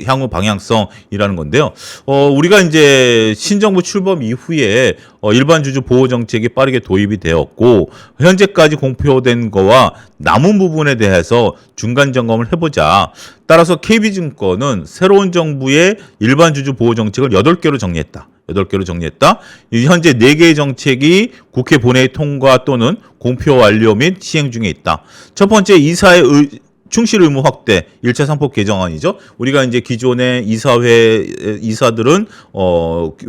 향후 방향성이라는 건데요. 우리가 이제 신정부 출범 이후에 일반 주주 보호 정책이 빠르게 도입이 되었고 현재까지 공표된 거와 남은 부분에 대해서 중간 점검을 해보자. 따라서 KB증권은 새로운 정부의 일반 주주 보호 정책을 8개로 정리했다. 현재 4개의 정책이 국회 본회의 통과 또는 공표 완료 및 시행 중에 있다. 첫 번째, 이사의 충실 의무 확대 1차 상법 개정안이죠. 우리가 이제 기존의 이사들은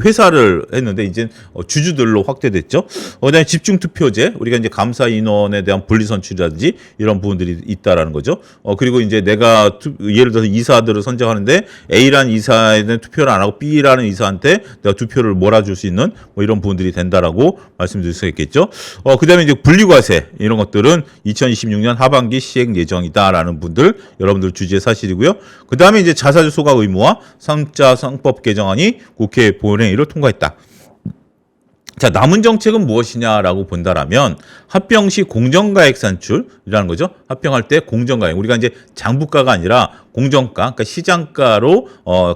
회사를 했는데 이제 주주들로 확대됐죠. 그다음에 집중 투표제, 우리가 이제 감사 인원에 대한 분리 선출이라든지 이런 부분들이 있다라는 거죠. 그리고 이제 내가 예를 들어서 이사들을 선정하는데 A라는 이사에는 투표를 안 하고 B라는 이사한테 내가 투표를 몰아줄 수 있는 뭐 이런 부분들이 된다라고 말씀드릴 수 있겠죠. 그다음에 이제 분리과세 이런 것들은 2026년 하반기 시행 예정이다라는 분들 여러분들 주지의 사실이고요. 그 다음에 이제 자사주 소각 의무와 3자 상법 개정안이 국회 본회의를 통과했다. 자, 남은 정책은 무엇이냐라고 본다라면 합병 시 공정가액 산출이라는 거죠. 합병할 때 공정가액. 우리가 이제 장부가가 아니라 공정가, 그러니까 시장가로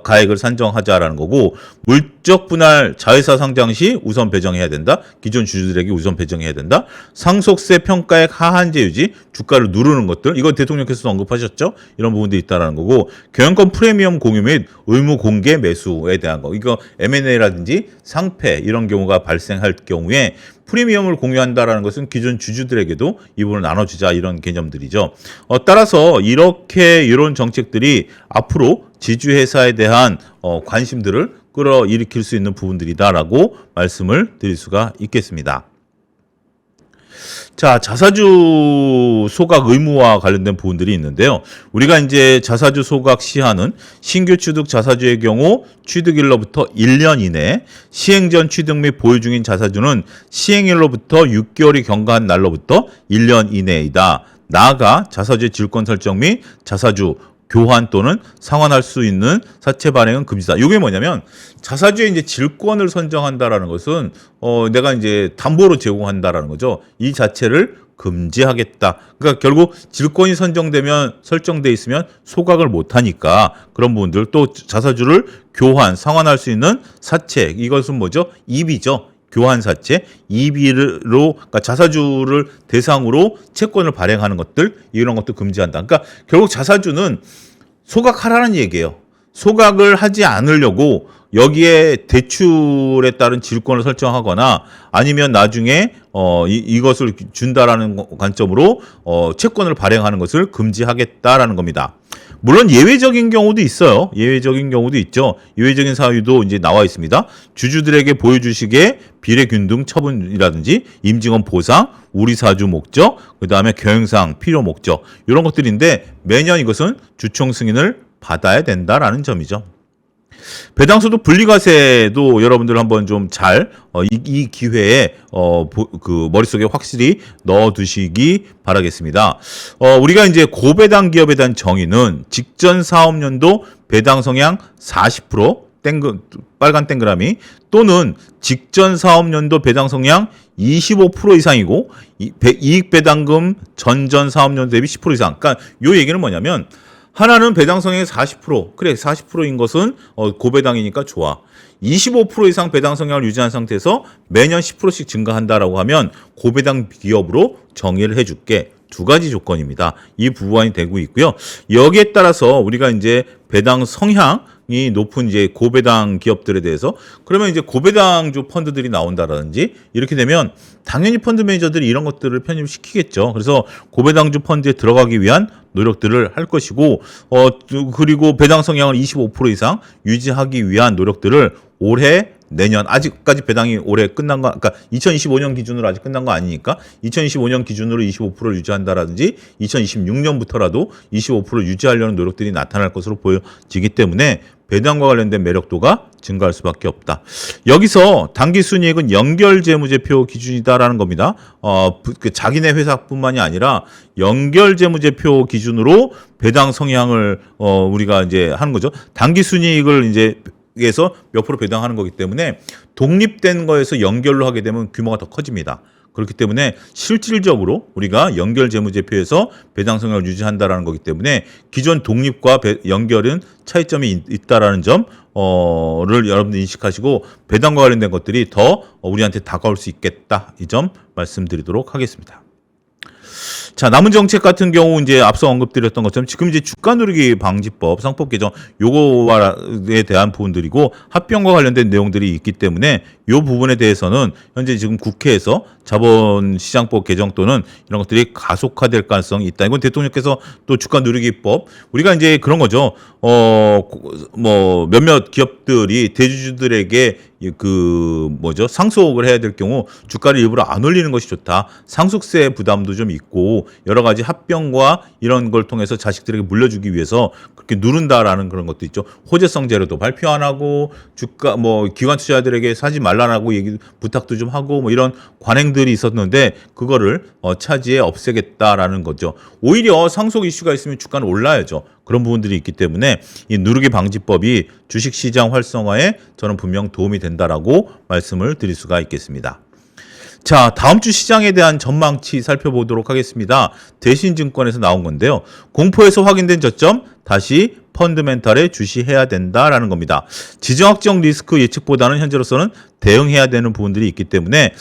가액을 산정하자라는 거고 물적 분할 자회사 상장 시 우선 배정해야 된다. 기존 주주들에게 우선 배정해야 된다. 상속세 평가액 하한제 유지, 주가를 누르는 것들. 이거 대통령께서도 언급하셨죠. 이런 부분도 있다라는 거고 경영권 프리미엄 공유 및 의무 공개 매수에 대한 거. 이거 M&A라든지 상패 이런 경우가 발생할 경우에 프리미엄을 공유한다라는 것은 기존 주주들에게도 이 부분을 나눠주자 이런 개념들이죠. 따라서 이런 정책들이 앞으로 지주회사에 대한 관심들을 끌어일으킬 수 있는 부분들이다라고 말씀을 드릴 수가 있겠습니다. 자, 자사주 소각 의무와 관련된 부분들이 있는데요. 우리가 이제 자사주 소각 시한은 신규 취득 자사주의 경우 취득일로부터 1년 이내, 시행 전 취득 및 보유 중인 자사주는 시행일로부터 6개월이 경과한 날로부터 1년 이내이다. 나아가 자사주의 질권 설정 및 자사주 교환 또는 상환할 수 있는 사채 발행은 금지다. 이게 뭐냐면 자사주의 이제 질권을 선정한다라는 것은 내가 이제 담보로 제공한다라는 거죠. 이 자체를 금지하겠다. 그러니까 결국 질권이 설정돼 있으면 소각을 못하니까 그런 부분들, 또 자사주를 상환할 수 있는 사채, 이것은 뭐죠? 이비죠. 교환사채, 이비로, 그러니까 자사주를 대상으로 채권을 발행하는 것들, 이런 것도 금지한다. 그러니까 결국 자사주는 소각하라는 얘기예요. 소각을 하지 않으려고 여기에 대출에 따른 질권을 설정하거나 아니면 나중에 이것을 준다라는 관점으로 채권을 발행하는 것을 금지하겠다라는 겁니다. 물론 예외적인 경우도 있어요. 예외적인 경우도 있죠. 예외적인 사유도 이제 나와 있습니다. 주주들에게 보유주식의 비례균등 처분이라든지 임직원 보상, 우리사주 목적, 그다음에 경영상 필요 목적, 이런 것들인데 매년 이것은 주총 승인을 받아야 된다라는 점이죠. 배당소득 분리과세도 여러분들 한번 좀 잘 이 기회에 그 머릿속에 확실히 넣어두시기 바라겠습니다. 우리가 이제 고배당 기업에 대한 정의는 직전 사업년도 배당 성향 40% 빨간 동그라미 또는 직전 사업년도 배당 성향 25% 이상이고 이익 배당금 전전 사업년도 대비 10% 이상. 그러니까 요 얘기는 뭐냐면 하나는 배당 성향이 40%. 그래, 40%인 것은 고배당이니까 좋아. 25% 이상 배당 성향을 유지한 상태에서 매년 10%씩 증가한다라고 하면 고배당 기업으로 정의를 해줄게. 두 가지 조건입니다. 이 부분이 되고 있고요. 여기에 따라서 우리가 이제 배당 성향이 높은 이제 고배당 기업들에 대해서 그러면 이제 고배당주 펀드들이 나온다라든지 이렇게 되면 당연히 펀드 매니저들이 이런 것들을 편입시키겠죠. 그래서 고배당주 펀드에 들어가기 위한 노력들을 할 것이고 그리고 배당 성향을 25% 이상 유지하기 위한 노력들을 올해 내년 아직까지 배당이 올해 끝난 거, 그러니까 2025년 기준으로 아직 끝난 거 아니니까 2025년 기준으로 25%를 유지한다라든지 2026년부터라도 25% 유지하려는 노력들이 나타날 것으로 보여지기 때문에 배당과 관련된 매력도가 증가할 수밖에 없다. 여기서 당기순이익은 연결재무제표 기준이다라는 겁니다. 자기네 회사뿐만이 아니라 연결재무제표 기준으로 배당 성향을 우리가 이제 하는 거죠. 당기순이익을 이제 에서 몇 프로 배당하는 거기 때문에 독립된 거에서 연결로 하게 되면 규모가 더 커집니다. 그렇기 때문에 실질적으로 우리가 연결재무제표에서 배당 성향을 유지한다라는 거기 때문에 기존 독립과 연결은 차이점이 있다라는 점을 여러분들 인식하시고 배당과 관련된 것들이 더 우리한테 다가올 수 있겠다. 이 점 말씀드리도록 하겠습니다. 자, 남은 정책 같은 경우 이제 앞서 언급드렸던 것처럼 지금 이제 주가 누르기 방지법 상법 개정 요거에 대한 부분들이고 합병과 관련된 내용들이 있기 때문에 요 부분에 대해서는 현재 지금 국회에서 자본시장법 개정 또는 이런 것들이 가속화될 가능성이 있다. 이건 대통령께서 또 주가 누르기법 우리가 이제 그런 거죠. 뭐 몇몇 기업들이 대주주들에게 상속을 해야 될 경우 주가를 일부러 안 올리는 것이 좋다. 상속세 부담도 좀 있고 여러 가지 합병과 이런 걸 통해서 자식들에게 물려주기 위해서 그렇게 누른다라는 그런 것도 있죠. 호재성 재료도 발표 안 하고 주가 기관 투자자들에게 사지 말라라고 부탁도 좀 하고 이런 관행들이 있었는데 그거를 차지해 없애겠다라는 거죠. 오히려 상속 이슈가 있으면 주가는 올라야죠. 그런 부분들이 있기 때문에 이 누르기 방지법이 주식시장 활성화에 저는 분명 도움이 된다라고 말씀을 드릴 수가 있겠습니다. 자, 다음 주 시장에 대한 전망치 살펴보도록 하겠습니다. 대신증권에서 나온 건데요. 공포에서 확인된 저점 다시 펀드멘탈에 주시해야 된다라는 겁니다. 지정학적 리스크 예측보다는 현재로서는 대응해야 되는 부분들이 있기 때문에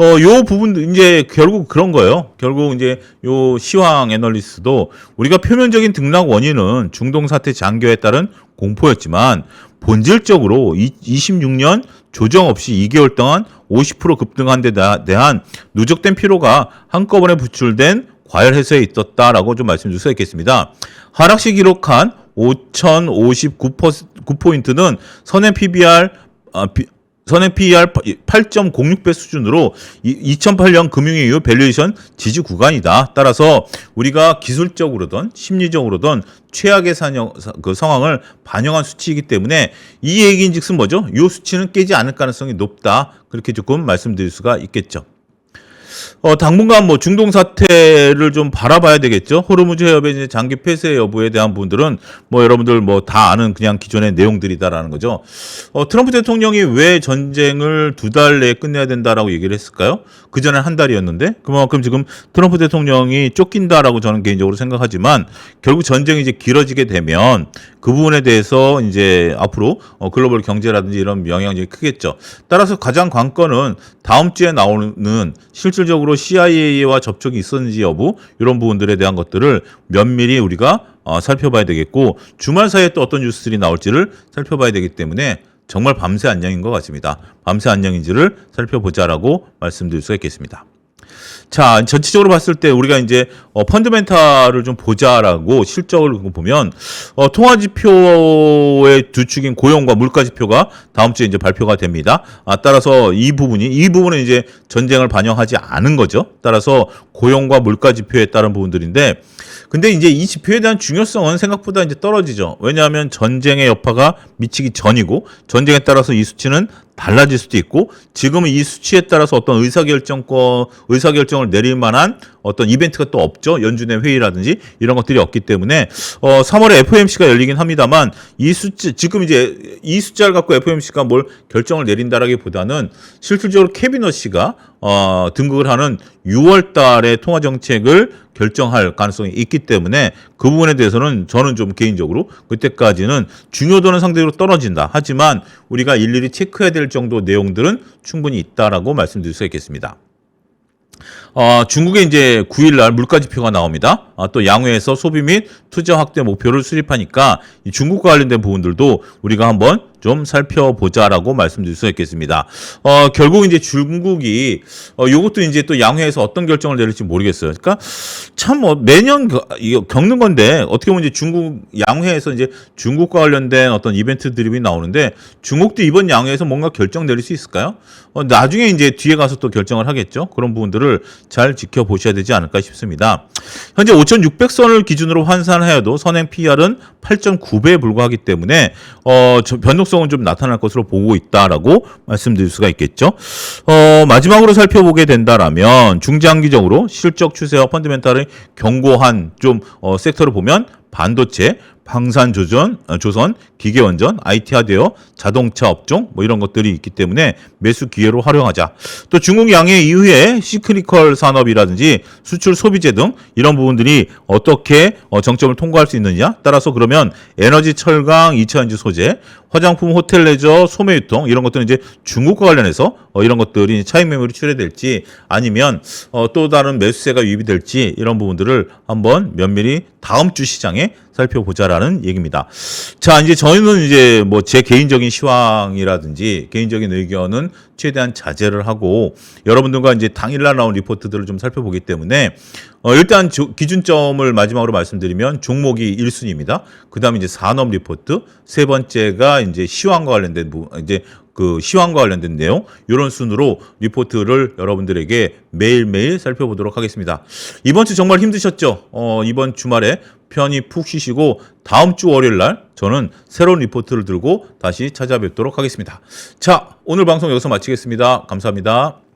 요 부분도 이제 결국 그런 거예요. 결국 이제 요 시황 애널리스트도 우리가 표면적인 등락 원인은 중동 사태 장기화에 따른 공포였지만 본질적으로 26년 조정 없이 2개월 동안 50% 급등한 데 대한 누적된 피로가 한꺼번에 부출된 과열 해소에 있었다라고 좀 말씀드릴 수 있겠습니다. 하락시 기록한 5,059포인트는 선행 PER 8.06배 수준으로 2008년 금융위 이후 밸류에이션 지지 구간이다. 따라서 우리가 기술적으로든 심리적으로든 최악의 상황을 반영한 수치이기 때문에 이 얘기인즉슨 뭐죠? 이 수치는 깨지 않을 가능성이 높다. 그렇게 조금 말씀드릴 수가 있겠죠. 당분간 뭐 중동 사태를 좀 바라봐야 되겠죠. 호르무즈 해협의 이제 장기 폐쇄 여부에 대한 부분들은 뭐 여러분들 뭐 다 아는 그냥 기존의 내용들이다라는 거죠. 트럼프 대통령이 왜 전쟁을 2달 내에 끝내야 된다라고 얘기를 했을까요? 그 전에 한 달이었는데 그만큼 지금 트럼프 대통령이 쫓긴다라고 저는 개인적으로 생각하지만 결국 전쟁이 이제 길어지게 되면 그 부분에 대해서 이제 앞으로 글로벌 경제라든지 이런 영향이 크겠죠. 따라서 가장 관건은 다음 주에 나오는 실질적으로 CIA와 접촉이 있었는지 여부 이런 부분들에 대한 것들을 면밀히 우리가 살펴봐야 되겠고 주말 사이에 또 어떤 뉴스들이 나올지를 살펴봐야 되기 때문에 정말 밤새 안녕인 것 같습니다. 밤새 안녕인지를 살펴보자라고 말씀드릴 수가 있겠습니다. 자, 전체적으로 봤을 때 우리가 이제 펀드멘탈을 좀 보자라고 실적을 보면 통화지표의 두 축인 고용과 물가지표가 다음 주에 이제 발표가 됩니다. 따라서 이 부분은 이제 전쟁을 반영하지 않은 거죠. 따라서 고용과 물가지표에 따른 부분들인데 근데 이제 이 지표에 대한 중요성은 생각보다 이제 떨어지죠. 왜냐하면 전쟁의 여파가 미치기 전이고 전쟁에 따라서 이 수치는 달라질 수도 있고 지금은 이 수치에 따라서 어떤 의사결정을 내릴 만한 어떤 이벤트가 또 없죠. 연준의 회의라든지 이런 것들이 없기 때문에 3월에 FOMC가 열리긴 합니다만 이 수치 지금 이제 이 숫자를 갖고 FOMC가 뭘 결정을 내린다라기보다는 실질적으로 캐비너시가 등극을 하는 6월 달에 통화 정책을 결정할 가능성이 있기 때문에 그 부분에 대해서는 저는 좀 개인적으로 그때까지는 중요도는 상대적으로 떨어진다. 하지만 우리가 일일이 체크해야 될 정도 내용들은 충분히 있다라고 말씀드릴 수 있겠습니다. 중국에 이제 9일 날 물가지표가 나옵니다. 또 양회에서 소비 및 투자 확대 목표를 수립하니까 이 중국과 관련된 부분들도 우리가 한번 좀 살펴보자라고 말씀드릴 수 있겠습니다. 결국 이제 중국이 요것도 이제 또 양회에서 어떤 결정을 내릴지 모르겠어요. 그러니까 참 뭐 매년 겪는 건데 어떻게 보면 이제 중국 양회에서 이제 중국과 관련된 어떤 이벤트 드립이 나오는데 중국도 이번 양회에서 뭔가 결정 내릴 수 있을까요? 나중에 이제 뒤에 가서 또 결정을 하겠죠. 그런 부분들을 잘 지켜보셔야 되지 않을까 싶습니다. 현재 5,600선을 기준으로 환산하여도 선행 PR은 8.9배에 불과하기 때문에 변동성은 좀 나타날 것으로 보고 있다라고 말씀드릴 수가 있겠죠. 마지막으로 살펴보게 된다라면 중장기적으로 실적 추세와 펀드멘탈의 견고한 좀 섹터를 보면 반도체, 방산조선, 기계원전, IT 하드웨어, 자동차 업종 뭐 이런 것들이 있기 때문에 매수 기회로 활용하자. 또 중국 양해 이후에 시크니컬 산업이라든지 수출 소비재 등 이런 부분들이 어떻게 정점을 통과할 수 있느냐 따라서 그러면 에너지, 철강, 2차전지 소재, 화장품, 호텔, 레저, 소매 유통 이런 것들은 이제 중국과 관련해서 이런 것들이 차익 매물이 출회될지 아니면 또 다른 매수세가 유입이 될지 이런 부분들을 한번 면밀히 다음 주 시장에 살펴보자라는 얘기입니다. 자, 이제 저희는 이제 뭐 제 개인적인 시황이라든지 개인적인 의견은 최대한 자제를 하고 여러분들과 이제 당일날 나온 리포트들을 좀 살펴보기 때문에 일단 기준점을 마지막으로 말씀드리면 종목이 1순위입니다. 그다음에 이제 산업 리포트, 세 번째가 이제 시황과 관련된 이제 그 시황과 관련된 내용 이런 순으로 리포트를 여러분들에게 매일매일 살펴보도록 하겠습니다. 이번 주 정말 힘드셨죠? 이번 주말에 편히 푹 쉬시고 다음 주 월요일 날 저는 새로운 리포트를 들고 다시 찾아뵙도록 하겠습니다. 자, 오늘 방송 여기서 마치겠습니다. 감사합니다.